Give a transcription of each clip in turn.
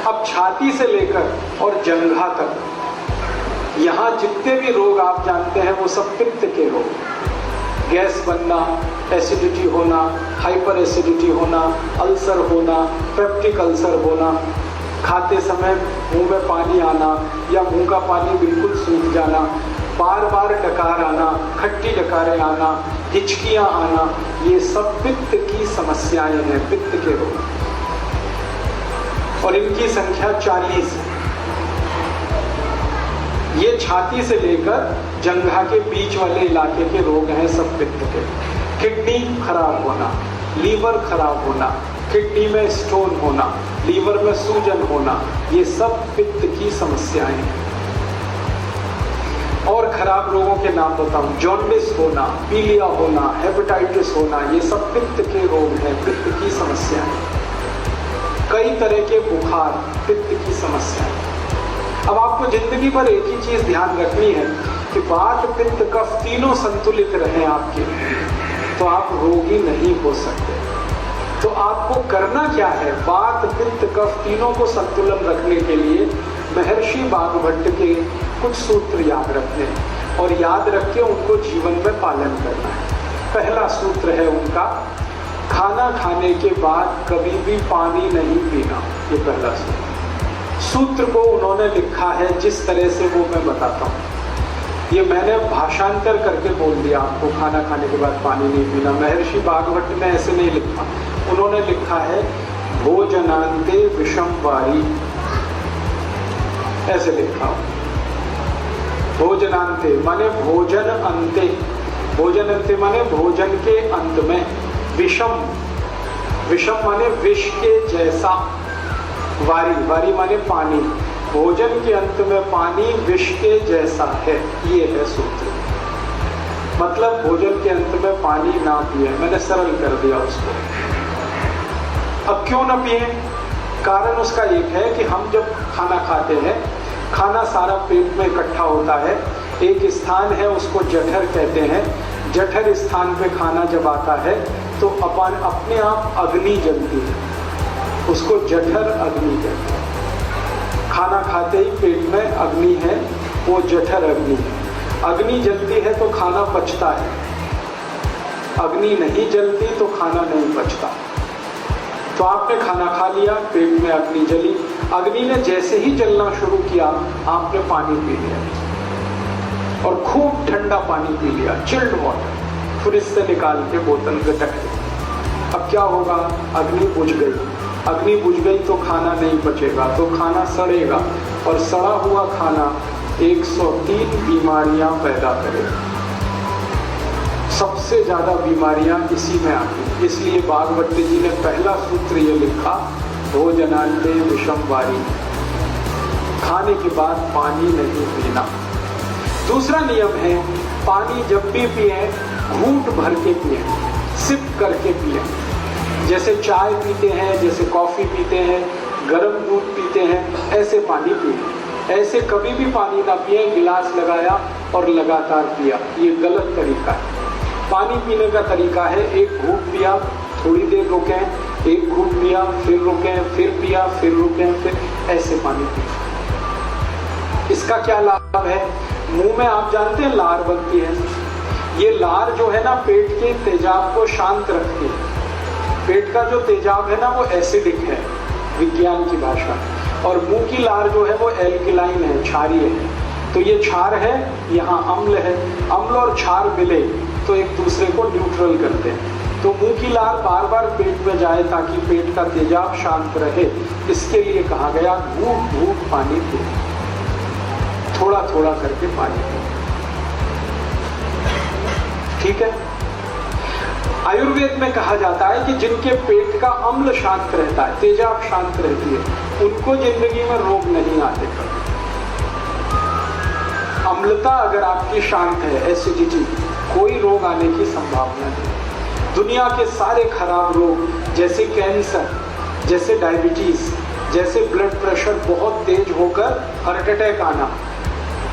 अब छाती से लेकर और जंघा तक यहाँ जितने भी रोग आप जानते हैं वो सब पित्त के रोग। गैस बनना, एसिडिटी होना, हाइपर एसिडिटी होना, अल्सर होना, पेप्टिक अल्सर होना, खाते समय मुंह में पानी आना या मुंह का पानी बिल्कुल सूख जाना, बार बार डकार आना, खट्टी डकारें आना, हिचकियां आना, ये सब पित्त की समस्याएं हैं, पित्त के रोग। और इनकी संख्या 40 है। ये छाती से लेकर जंघा के बीच वाले इलाके के रोग हैं सब पित्त के। किडनी खराब होना, लीवर खराब होना, किडनी में स्टोन होना, लीवर में सूजन होना, ये सब पित्त की समस्याएं हैं। और खराब रोगों के नाम बताऊं, जॉन्डिस होना, पीलिया होना, हेपेटाइटिस होना, ये सब पित्त के रोग हैं, पित्त की समस्याएं। कई तरह के बुखार, पित्त की समस्याएं। अब आपको जिंदगी भर एक ही चीज ध्यान रखनी है कि वात, पित्त, कफ तीनों संतुलित रहें आपके, तो आप रोगी नहीं हो सकते। तो आपको करना क्या है? वात, पित्त, कफ तीनों को संतुलन रखने के लिए महर्षि वाग्भट के कुछ सूत्र याद रखने और याद रख के उनको जीवन में पालन करना है। पहला सूत्र है उनका, खाना खाने के बाद कभी भी पानी नहीं पीना। ये पहला सूत्र को उन्होंने लिखा है जिस तरह से वो मैं बताता हूँ। ये मैंने भाषांतर करके बोल दिया आपको, खाना खाने के बाद पानी नहीं पीना। महर्षि वाग्भट ने ऐसे नहीं लिखा, उन्होंने लिखा है भोजनांते विषम वारी, ऐसे लिखा। भोजनांते माने भोजन अंते, भोजन अंते माने भोजन के अंत में, विषम, विषम माने विष के जैसा, वारी, वारी माने पानी, भोजन के अंत में पानी विष के जैसा है, ये है सूत्र। मतलब भोजन के अंत में पानी ना पिए, मैंने सरल कर दिया उसको। अब क्यों ना पिए? कारण उसका एक है कि हम जब खाना खाते हैं, खाना सारा पेट में इकट्ठा होता है, एक स्थान है उसको जठर कहते हैं। जठर स्थान पे खाना जब आता है तो अपन अपने आप अग्नि जलती है, उसको जठर अग्नि कहते हैं। खाना खाते ही पेट में अग्नि है, वो जठर अग्नि है। अग्नि जलती है तो खाना पचता है, अग्नि नहीं जलती तो खाना नहीं पचता। तो आपने खाना खा लिया, पेट में अग्नि जली, अग्नि ने जैसे ही जलना शुरू किया आपने पानी पी लिया और खूब ठंडा पानी पी लिया, चिल्ड वाटर, फिर इससे निकाल के बोतल में ढक दिया। अब क्या होगा? अग्नि बुझ गई, अग्नि बुझ गई तो खाना नहीं बचेगा, तो खाना सड़ेगा और सड़ा हुआ खाना 103 बीमारियां पैदा करेगा। सबसे ज्यादा बीमारियां इसी में आती, इसलिए वाग्भट जी ने पहला सूत्र ये लिखा, भोजनांते विषम वारी, खाने के बाद पानी नहीं पीना। दूसरा नियम है, पानी जब भी पिए घूंट भर के पिए, सिप करके पिए। जैसे चाय पीते हैं, जैसे कॉफी पीते हैं, गर्म दूध पीते हैं, ऐसे पानी पिए। ऐसे कभी भी पानी ना पिए, गिलास लगाया और लगातार पिया, ये गलत तरीका है। पानी पीने का तरीका है, एक घूंट पिया, थोड़ी देर रुकें, एक घूंट पिया, फिर रुकें, फिर पिया, फिर रुकें, फिर ऐसे पानी पिए। इसका क्या लाभ है? मुंह में आप जानते हैं लार बनती है, ये लार जो है ना पेट के तेजाब को शांत रखती है। पेट का जो तेजाब है ना वो एसिडिक है विज्ञान की भाषा, और मुंह की लार जो है वो एल्किलाइन है, क्षारीय है। तो ये क्षार है, यहाँ अम्ल है, अम्ल और क्षार मिले तो एक दूसरे को न्यूट्रल करते हैं। तो मुंह की लार बार बार पेट में जाए ताकि पेट का तेजाब शांत रहे, इसके लिए कहा गया घूंट घूंट पानी पिए, थोड़ा थोड़ा करके पानी पिए। ठीक है। आयुर्वेद में कहा जाता है कि जिनके पेट का अम्ल शांत रहता है, तेजाब शांत रहती है, उनको जिंदगी में रोग नहीं आते कभी। अम्लता अगर आपकी शांत है, एसिडिटी, कोई रोग आने की संभावना नहीं। दुनिया के सारे खराब रोग जैसे कैंसर, जैसे डायबिटीज, जैसे ब्लड प्रेशर बहुत तेज होकर हार्ट अटैक आना,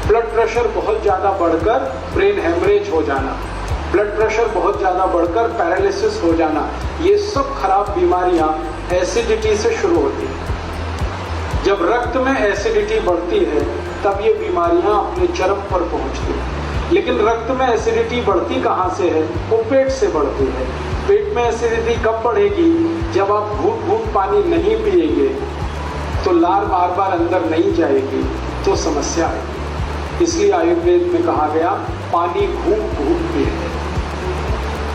ब्लड प्रेशर बहुत ज्यादा बढ़कर ब्रेन हेमरेज हो जाना, ब्लड प्रेशर बहुत ज्यादा बढ़कर पैरालिसिस हो जाना, ये सब खराब बीमारियां एसिडिटी से शुरू होती हैं। जब रक्त में एसिडिटी बढ़ती है तब ये बीमारियां अपने चरम पर पहुंचती हैं। लेकिन रक्त में एसिडिटी बढ़ती कहाँ से है? वो पेट से बढ़ती है। पेट में एसिडिटी कब बढ़ेगी? जब आप घूंट घूंट पानी नहीं पिएंगे तो लार बार बार अंदर नहीं जाएगी तो समस्या आएगी। इसलिए आयुर्वेद में कहा गया पानी घूंट घूंट पिए।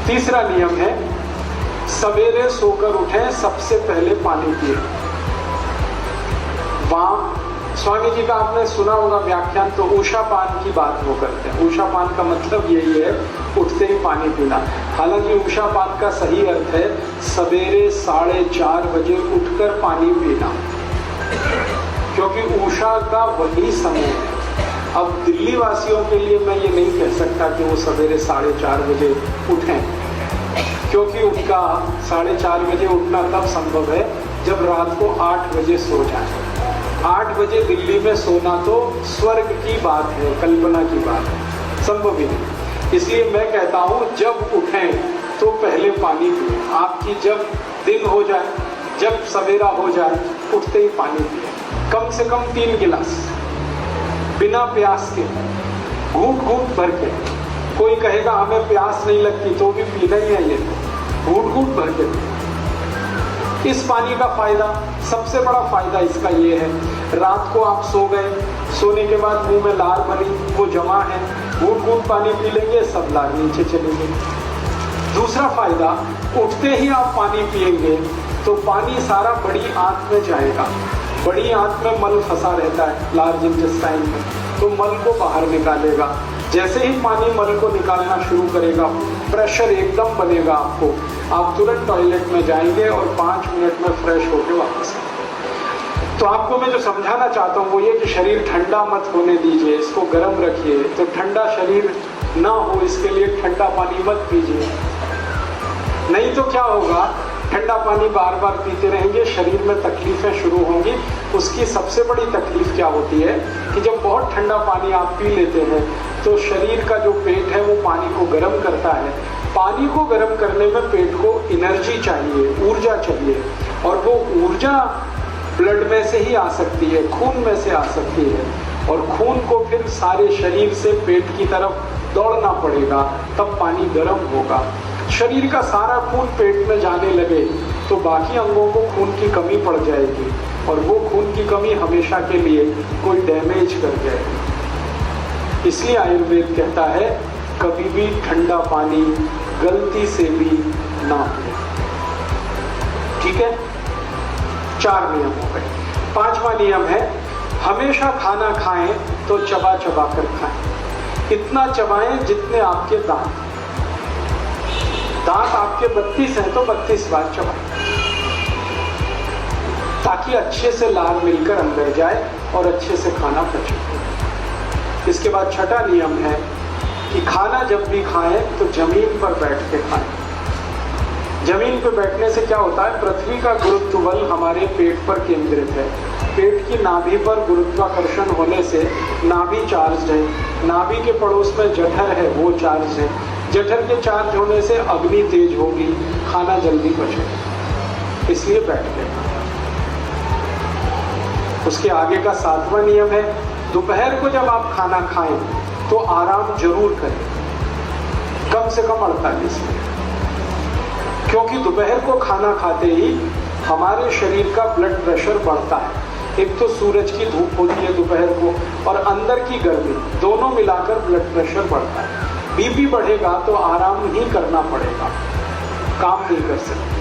तीसरा नियम है सवेरे सोकर उठें, सबसे पहले पानी पिए। वहां स्वामी जी का आपने सुना होगा व्याख्यान, तो ऊषा पान की बात वो करते हैं। ऊषा पान का मतलब यही है उठते ही पानी पीना। हालांकि ऊषा पान का सही अर्थ है सवेरे 4:30 बजे उठकर पानी पीना, क्योंकि ऊषा का वही समय है। अब दिल्ली वासियों के लिए मैं ये नहीं कह सकता कि वो सवेरे 4:30 बजे उठें, क्योंकि उनका 4:30 बजे उठना तब संभव है जब रात को 8 बजे सो जाए। 8 बजे दिल्ली में सोना तो स्वर्ग की बात है, कल्पना की बात है, संभव ही नहीं। इसलिए मैं कहता हूँ जब उठें तो पहले पानी पिए। आपकी जब दिन हो जाए, जब सवेरा हो जाए, उठते ही पानी पिए, कम से कम 3 गिलास, बिना प्यास के, घूंट घूंट भर के। कोई कहेगा हमें प्यास नहीं लगती तो भी पीना ही है, ये घूंट घूंट भर के। इस पानी का फायदा, सबसे बड़ा फायदा इसका ये है, रात को आप सो गए, सोने के बाद मुंह में लार भरी, वो जमा है, घूंट घूंट पानी पी लेंगे, सब लार नीचे चलेंगे। दूसरा फायदा, उठते ही आप पानी पिएंगे तो पानी सारा बड़ी आंत में जाएगा। बड़ी आंत में मल फंसा रहता है, लार्ज इंटेस्टाइन में, तो मल को बाहर निकालेगा। जैसे ही पानी मल को निकालना शुरू करेगा, प्रेशर एकदम बनेगा आपको, आप तुरंत टॉयलेट में जाएंगे और 5 मिनट में फ्रेश होकर वापस आएंगे। तो आपको मैं जो समझाना चाहता हूँ वो ये कि शरीर ठंडा मत होने दीजिए, इसको गर्म रखिए। तो ठंडा शरीर ना हो इसके लिए ठंडा पानी मत पीजिए, नहीं तो क्या होगा, ठंडा पानी बार बार पीते रहेंगे, शरीर में तकलीफें शुरू होंगी। उसकी सबसे बड़ी तकलीफ क्या होती है कि जब बहुत ठंडा पानी आप पी लेते हैं तो शरीर का जो पेट है वो पानी को गर्म करता है। पानी को गर्म करने में पेट को एनर्जी चाहिए, ऊर्जा चाहिए, और वो ऊर्जा ब्लड में से ही आ सकती है, खून में से आ सकती है, और खून को फिर सारे शरीर से पेट की तरफ दौड़ना पड़ेगा, तब पानी गर्म होगा। शरीर का सारा खून पेट में जाने लगे तो बाकी अंगों को खून की कमी पड़ जाएगी, और वो खून की कमी हमेशा के लिए कोई डैमेज कर जाएगी। इसलिए आयुर्वेद कहता है कभी भी ठंडा पानी गलती से भी ना पिए। ठीक है, 4 नियम हो गए। 5वां नियम है हमेशा खाना खाएं तो चबा चबा कर खाएं। इतना चबाएं जितने आपके दांत आपके 32 हैं तो 32 बार चबाएं, ताकि अच्छे से लार मिलकर अंदर जाए और अच्छे से खाना पचे। इसके बाद 6वां नियम है कि खाना जब भी खाएं तो जमीन पर बैठ के खाएं। जमीन पर बैठने से क्या होता है, पृथ्वी का गुरुत्व बल हमारे पेट पर केंद्रित है। पेट की नाभि पर गुरुत्वाकर्षण होने से नाभि चार्ज है, नाभि के पड़ोस में जठर है वो चार्ज है, जठर के चार्ज होने से अग्नि तेज होगी, खाना जल्दी पचेगा, इसलिए बैठ के। उसके आगे का 7वां नियम है दोपहर को जब आप खाना खाएं तो आराम जरूर करें, कम से कम 48 मिनट, क्योंकि दोपहर को खाना खाते ही हमारे शरीर का ब्लड प्रेशर बढ़ता है। एक तो सूरज की धूप होती है दोपहर को और अंदर की गर्मी, दोनों मिलाकर ब्लड प्रेशर बढ़ता है। बीपी बढ़ेगा तो आराम ही करना पड़ेगा, काम नहीं कर सकते।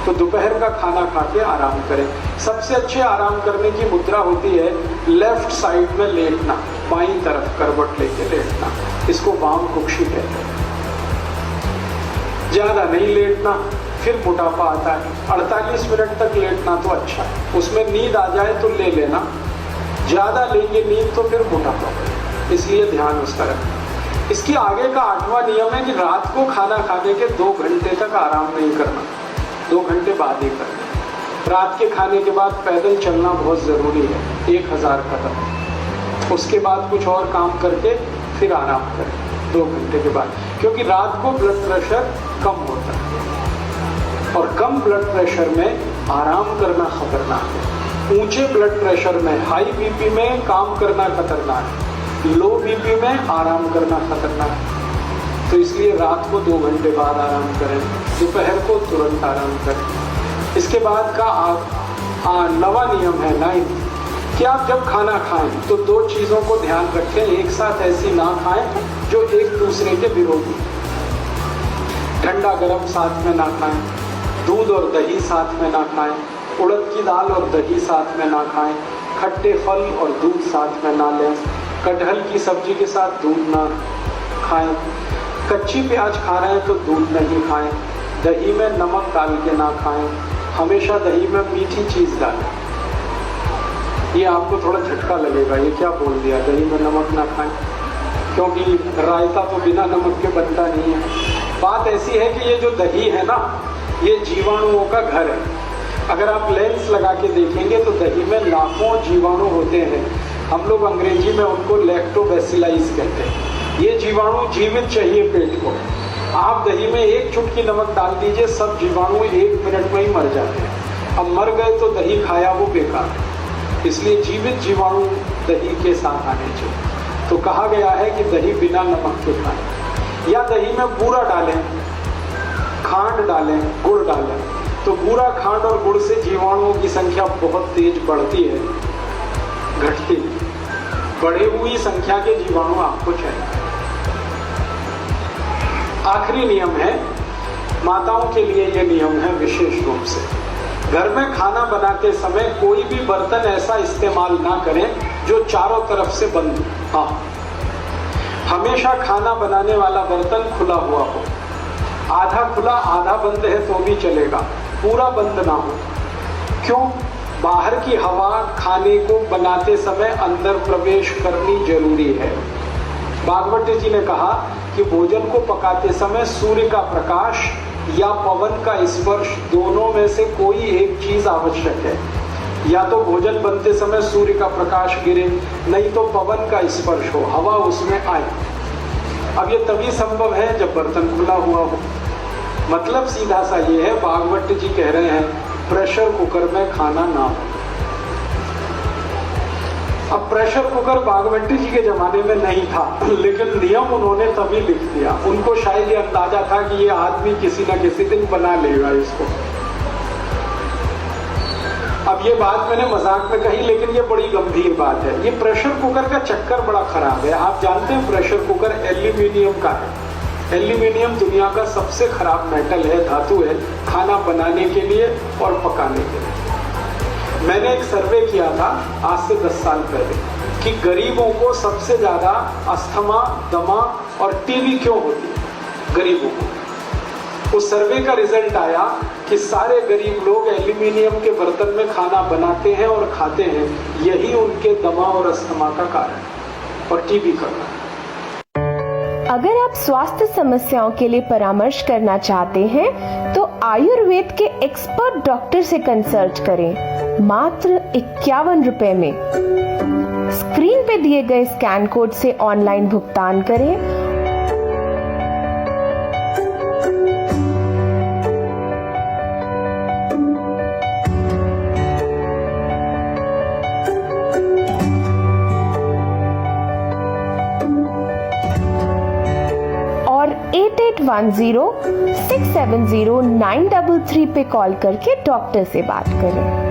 तो दोपहर का खाना खा के आराम करें। सबसे अच्छे आराम करने की मुद्रा होती है लेफ्ट साइड में लेटना, बाईं तरफ करवट लेके लेटना, इसको वाम कुक्षी कहते हैं। ज्यादा नहीं लेटना, फिर मोटापा आता है। 48 मिनट तक लेटना तो अच्छा है, उसमें नींद आ जाए तो ले लेना, ज्यादा लेंगे नींद तो फिर मोटापा पड़ेगा, इसलिए ध्यान उसका रखना। इसके आगे का 8वां नियम है कि रात को खाना खाने के 2 घंटे तक आराम नहीं करना, 2 घंटे बाद ही करना। रात के खाने के बाद पैदल चलना बहुत ज़रूरी है, 1000 कदम। उसके बाद कुछ और काम करके फिर आराम करें 2 घंटे के बाद, क्योंकि रात को ब्लड प्रेशर कम होता है और कम ब्लड प्रेशर में आराम करना खतरनाक है। ऊंचे ब्लड प्रेशर में, हाई बीपी में काम करना खतरनाक, लो बीपी में आराम करना खतरनाक है। तो इसलिए रात को 2 घंटे बाद आराम करें, दोपहर को तुरंत आराम करें। इसके बाद का नवा नियम है 9 कि आप जब खाना खाएं तो 2 चीज़ों को ध्यान रखें, एक साथ ऐसी ना खाएं जो एक दूसरे के विरोधी। ठंडा गरम साथ में ना खाएं, दूध और दही साथ में ना खाएं, उड़द की दाल और दही साथ में ना खाएं, खट्टे फल और दूध साथ में ना लें, कटहल की सब्जी के साथ दूध ना खाएं, कच्ची प्याज खा रहे हैं तो दूध नहीं खाएं, दही में नमक डाल के ना खाएं, हमेशा दही में मीठी चीज़ डालें। ये आपको थोड़ा झटका लगेगा, ये क्या बोल दिया, दही में नमक ना खाएं, क्योंकि रायता तो बिना नमक के बनता नहीं है। बात ऐसी है कि ये जो दही है ना, ये जीवाणुओं का घर है। अगर आप लेंस लगा के देखेंगे तो दही में लाखों जीवाणु होते हैं। हम लोग अंग्रेजी में उनको लैक्टोबैसिलाइज कहते हैं। ये जीवाणु जीवित चाहिए पेट को। आप दही में 1 चुटकी नमक डाल दीजिए, सब जीवाणु 1 मिनट में ही मर जाते हैं। अब मर गए तो दही खाया वो बेकार है। इसलिए जीवित जीवाणु दही के साथ आने चाहिए। तो कहा गया है कि दही बिना नमक के खाएं, या दही में बूरा डालें, खांड डालें, गुड़ डालें। तो बूरा, खांड और गुड़ से जीवाणुओं की संख्या बहुत तेज बढ़ती है, घटती। बढ़ी हुई संख्या के जीवाणु आपको चाहिए। आखिरी नियम है, माताओं के लिए यह नियम है विशेष रूप से, घर में खाना बनाते समय कोई भी बर्तन ऐसा इस्तेमाल ना करें जो चारों तरफ से बंद हो। हाँ, हमेशा खाना बनाने वाला बर्तन खुला हुआ हो। आधा खुला आधा बंद है तो भी चलेगा, पूरा बंद ना हो। क्यों? बाहर की हवा खाने को बनाते समय अंदर प्रवेश करनी जरूरी है। भागवत जी ने कहा कि भोजन को पकाते समय सूर्य का प्रकाश या पवन का स्पर्श, दोनों में से कोई एक चीज आवश्यक है। या तो भोजन बनते समय सूर्य का प्रकाश गिरे, नहीं तो पवन का स्पर्श हो, हवा उसमें आए। अब ये तभी संभव है जब बर्तन खुला हुआ हो। मतलब सीधा सा ये है, भागवत जी कह रहे हैं प्रेशर कुकर में खाना ना हो। अब प्रेशर कुकर भागवत जी के जमाने में नहीं था, लेकिन नियम उन्होंने तभी लिख दिया। उनको शायद ये अंदाजा था कि ये आदमी किसी न किसी दिन बना लेगा इसको। अब ये बात मैंने मजाक में कही, लेकिन ये बड़ी गंभीर बात है। ये प्रेशर कुकर का चक्कर बड़ा खराब है। आप जानते हैं प्रेशर कुकर एल्यूमिनियम का है। एल्यूमिनियम दुनिया का सबसे खराब मेटल है, धातु है, खाना बनाने के लिए और पकाने के लिए। मैंने एक सर्वे किया था आज से 10 साल पहले कि गरीबों को सबसे ज्यादा अस्थमा, दमा और टीबी क्यों होती है गरीबों को। उस सर्वे का रिजल्ट आया कि सारे गरीब लोग एल्यूमिनियम के बर्तन में खाना बनाते हैं और खाते हैं, यही उनके दमा और अस्थमा का कारण और टीबी का कारण। अगर आप स्वास्थ्य समस्याओं के लिए परामर्श करना चाहते हैं तो आयुर्वेद के एक्सपर्ट डॉक्टर से कंसल्ट करें, मात्र 51 रुपए में। स्क्रीन पे दिए गए स्कैन कोड से ऑनलाइन भुगतान करें और 8810-670-933 पे कॉल करके डॉक्टर से बात करें।